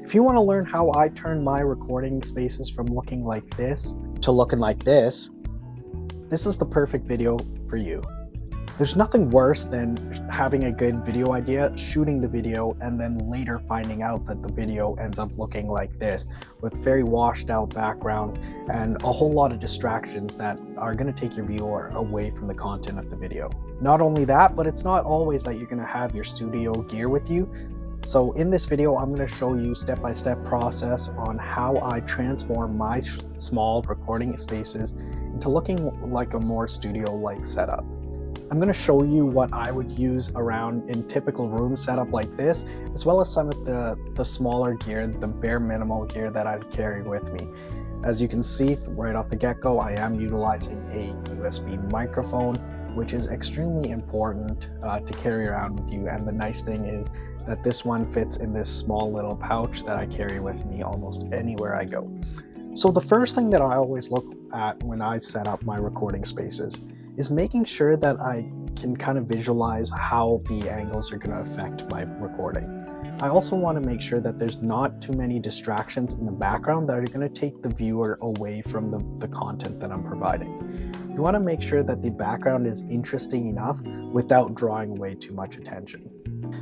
If you want to learn how I turn my recording spaces from looking like this to looking like this is the perfect video for you. There's nothing worse than having a good video idea, shooting the video, and then later finding out that the video ends up looking like this, with very washed out backgrounds and a whole lot of distractions that are going to take your viewer away from the content of the video. Not only that, but it's not always that you're going to have your studio gear with you. So in this video, I'm going to show you step-by-step process on how I transform my small recording spaces into looking like a more studio-like setup. I'm going to show you what I would use around in typical room setup like this, as well as some of the smaller gear, the bare minimal gear that I'd carry with me. As you can see right off the get-go, I am utilizing a USB microphone, which is extremely important to carry around with you. And the nice thing is that this one fits in this small little pouch that I carry with me almost anywhere I go. So the first thing that I always look at when I set up my recording spaces is making sure that I can kind of visualize how the angles are going to affect my recording. I also want to make sure that there's not too many distractions in the background that are going to take the viewer away from the content that I'm providing. You want to make sure that the background is interesting enough without drawing away too much attention.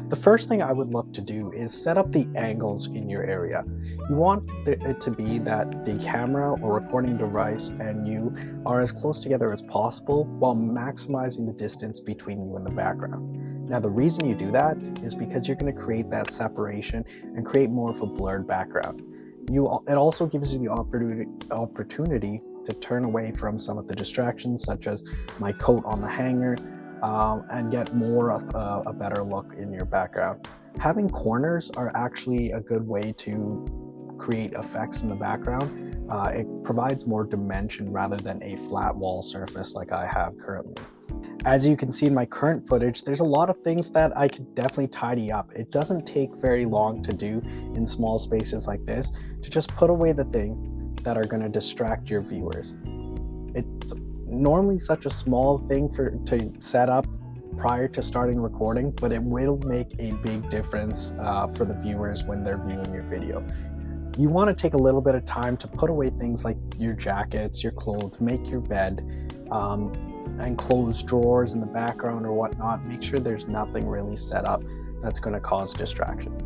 The first thing I would look to do is set up the angles in your area. You want it to be that the camera or recording device and you are as close together as possible while maximizing the distance between you and the background. Now, the reason you do that is because you're going to create that separation and create more of a blurred background. It also gives you the opportunity to turn away from some of the distractions, such as my coat on the hanger, and get more of a better look in your background. Having corners are actually a good way to create effects in the background. It provides more dimension rather than a flat wall surface like I have currently. As you can see in my current footage, there's a lot of things that I could definitely tidy up. It doesn't take very long to do in small spaces like this, to just put away the things that are going to distract your viewers. It's normally such a small thing to set up prior to starting recording, but it will make a big difference for the viewers when they're viewing your video. You want to take a little bit of time to put away things like your jackets, your clothes, make your bed, and close drawers in the background or whatnot. Make sure there's nothing really set up that's going to cause distraction.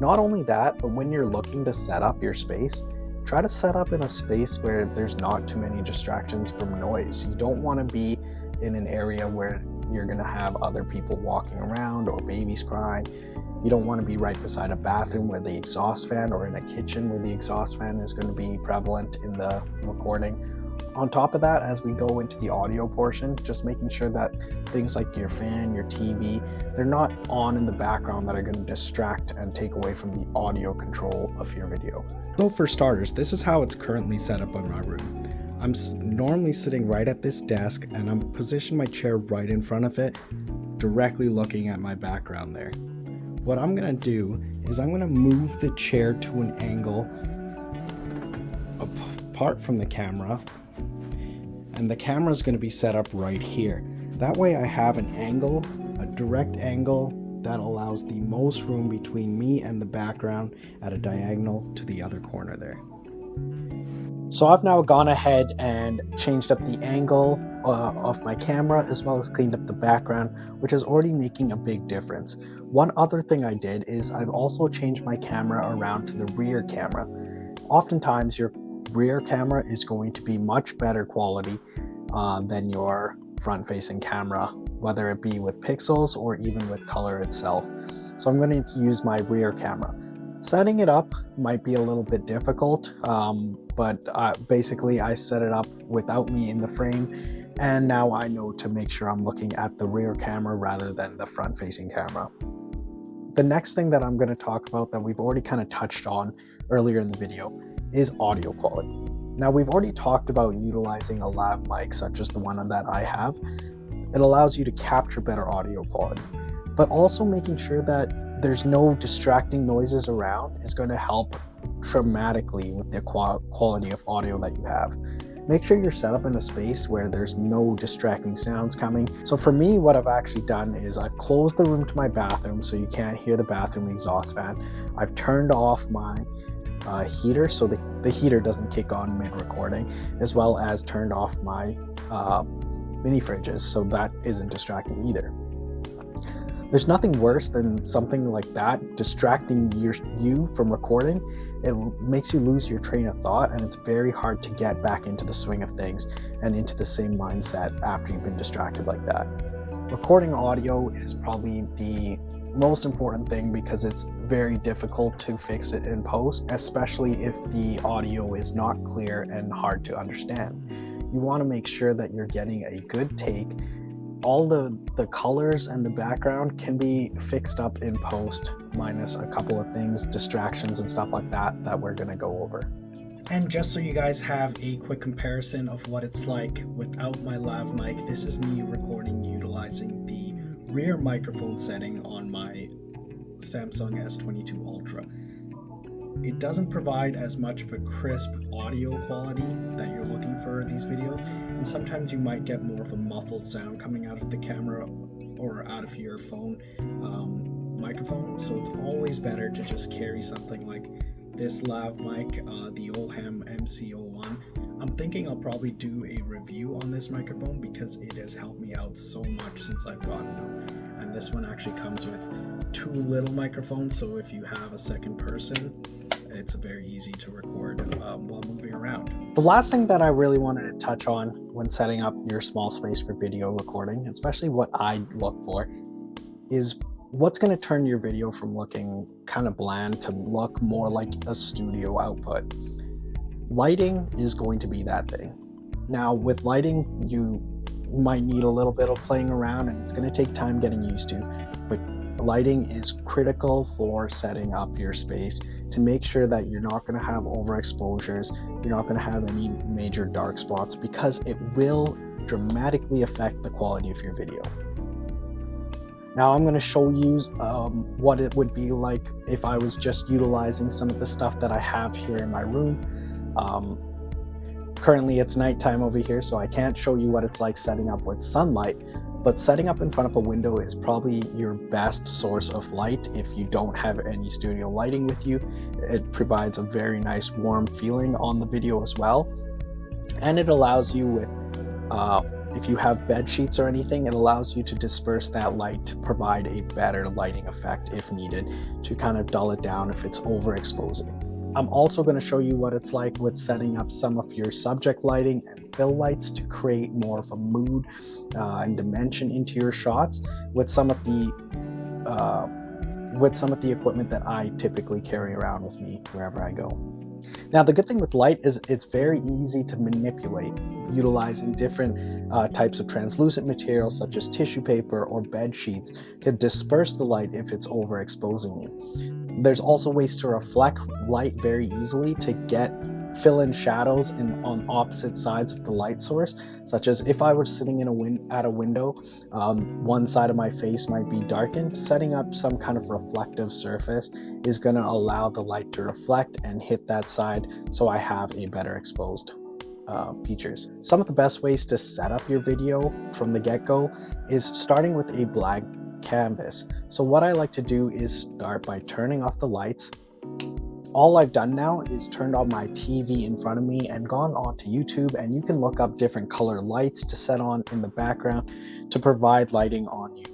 Not only that, but when you're looking to set up your space, try to set up in a space where there's not too many distractions from noise. You don't want to be in an area where you're going to have other people walking around or babies crying. You don't want to be right beside a bathroom where the exhaust fan, or in a kitchen where the exhaust fan is going to be prevalent in the recording. On top of that, as we go into the audio portion, just making sure that things like your fan, your TV, they're not on in the background that are going to distract and take away from the audio control of your video. So for starters, this is how it's currently set up in my room. I'm normally sitting right at this desk, and I'm positioned my chair right in front of it, directly looking at my background there. What I'm going to do is I'm going to move the chair to an angle apart from the camera, and the camera is going to be set up right here. That way I have an angle, a direct angle that allows the most room between me and the background at a diagonal to the other corner there. So I've now gone ahead and changed up the angle of my camera, as well as cleaned up the background, which is already making a big difference. One other thing I did is I've also changed my camera around to the rear camera. Oftentimes your rear camera is going to be much better quality than your front-facing camera, whether it be with pixels or even with color itself. So I'm going to use my rear camera. Setting it up might be a little bit difficult, but basically I set it up without me in the frame, and now I know to make sure I'm looking at the rear camera rather than the front-facing camera. The next thing that I'm going to talk about that we've already kind of touched on earlier in the video is audio quality. Now, we've already talked about utilizing a lav mic such as the one that I have. It allows you to capture better audio quality, but also making sure that there's no distracting noises around is going to help dramatically with the quality of audio that you have. make sure you're set up in a space where there's no distracting sounds coming. So for me, what I've actually done is I've closed the room to my bathroom so you can't hear the bathroom exhaust fan. I've turned off my heater so the heater doesn't kick on mid-recording, as well as turned off my mini fridges so that isn't distracting either. There's nothing worse than something like that distracting you from recording. It makes you lose your train of thought, and it's very hard to get back into the swing of things and into the same mindset after you've been distracted like that. Recording audio is probably the most important thing because it's very difficult to fix it in post, especially if the audio is not clear and hard to understand. You want to make sure that you're getting a good take. All the colors and the background can be fixed up in post, minus a couple of things, distractions and stuff like that we're going to go over. And just so you guys have a quick comparison of what it's like without my lav mic, this is me recording utilizing the rear microphone setting on my Samsung S22 Ultra. It doesn't provide as much of a crisp audio quality that you're looking for these videos, and sometimes you might get more of a muffled sound coming out of the camera or out of your phone microphone, so it's always better to just carry something like this lav mic, the Olhem MC01. I'm thinking I'll probably do a review on this microphone because it has helped me out so much since I've gotten it. And this one actually comes with 2 little microphones, so if you have a second person, it's very easy to record while moving around. The last thing that I really wanted to touch on when setting up your small space for video recording, especially what I look for, is what's going to turn your video from looking kind of bland to look more like a studio output. Lighting is going to be that thing. Now with lighting, you might need a little bit of playing around and it's going to take time getting used to, but lighting is critical for setting up your space to make sure that you're not going to have overexposures, you're not going to have any major dark spots, because it will dramatically affect the quality of your video. Now I'm going to show you what it would be like if I was just utilizing some of the stuff that I have here in my room. Currently it's nighttime over here, so I can't show you what it's like setting up with sunlight, but setting up in front of a window is probably your best source of light if you don't have any studio lighting with you. It provides a very nice warm feeling on the video as well, and it allows you with if you have bed sheets or anything, it allows you to disperse that light to provide a better lighting effect if needed, to kind of dull it down if it's overexposing. I'm also going to show you what it's like with setting up some of your subject lighting and fill lights to create more of a mood and dimension into your shots with some of the equipment that I typically carry around with me wherever I go. Now the good thing with light is it's very easy to manipulate, utilizing different types of translucent materials such as tissue paper or bed sheets to disperse the light if it's overexposing you. There's also ways to reflect light very easily to get fill-in shadows on opposite sides of the light source, such as if I were sitting at a window, one side of my face might be darkened. Setting up some kind of reflective surface is going to allow the light to reflect and hit that side, so I have a better exposed features. Some of the best ways to set up your video from the get-go is starting with a blank canvas. So what I like to do is start by turning off the lights. All I've done now is turned on my TV in front of me and gone onto YouTube, and you can look up different color lights to set on in the background to provide lighting on you.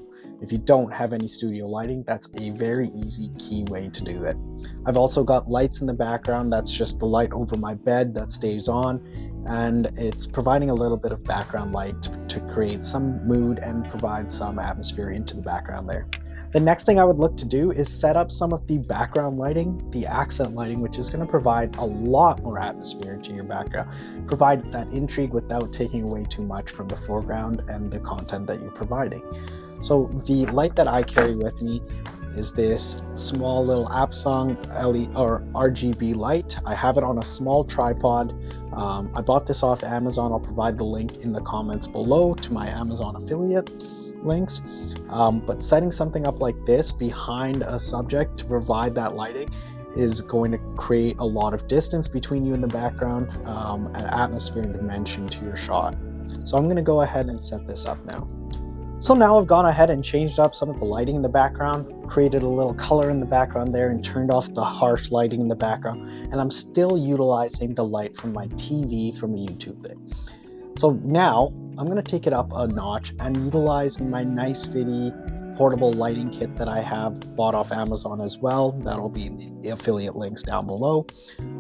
If you don't have any studio lighting, that's a very easy key way to do it. I've also got lights in the background. That's just the light over my bed that stays on, and it's providing a little bit of background light to create some mood and provide some atmosphere into the background there. The next thing I would look to do is set up some of the background lighting, the accent lighting, which is going to provide a lot more atmosphere into your background, provide that intrigue without taking away too much from the foreground and the content that you're providing. So the light that I carry with me is this small little Apsong LED or RGB light. I have it on a small tripod. I bought this off Amazon. I'll provide the link in the comments below to my Amazon affiliate links. But setting something up like this behind a subject to provide that lighting is going to create a lot of distance between you and the background, an atmosphere and dimension to your shot. So I'm going to go ahead and set this up now. So now I've gone ahead and changed up some of the lighting in the background, created a little color in the background there, and turned off the harsh lighting in the background. And I'm still utilizing the light from my TV from a YouTube thing. So now I'm going to take it up a notch and utilize my nice Fitty portable lighting kit that I have bought off Amazon as well. That'll be in the affiliate links down below,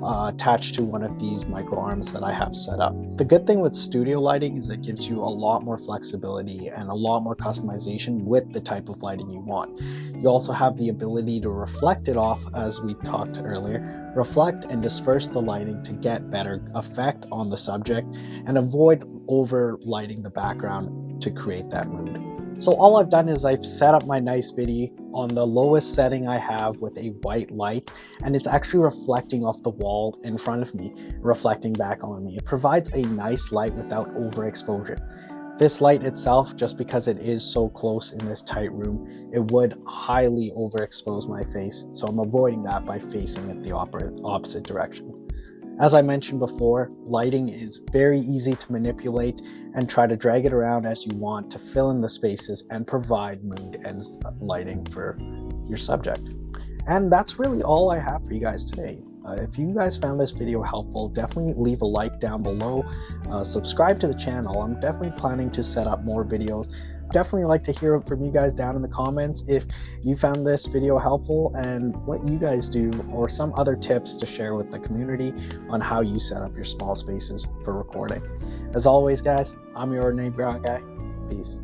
attached to one of these micro arms that I have set up. The good thing with studio lighting is it gives you a lot more flexibility and a lot more customization with the type of lighting you want. You also have the ability to reflect it off, as we talked earlier, reflect and disperse the lighting to get better effect on the subject and avoid over lighting the background to create that mood. So all I've done is I've set up my nice Fitty on the lowest setting I have with a white light, and it's actually reflecting off the wall in front of me, reflecting back on me. It provides a nice light without overexposure. This light itself, just because it is so close in this tight room, it would highly overexpose my face, so I'm avoiding that by facing it the opposite direction. As I mentioned before, lighting is very easy to manipulate and try to drag it around as you want to fill in the spaces and provide mood and lighting for your subject. And that's really all I have for you guys today. If you guys found this video helpful, definitely leave a like down below. Subscribe to the channel. I'm definitely planning to set up more videos. Definitely like to hear from you guys down in the comments if you found this video helpful and what you guys do, or some other tips to share with the community on how you set up your small spaces for recording. As always, guys, I'm your ordinary brown guy. Peace.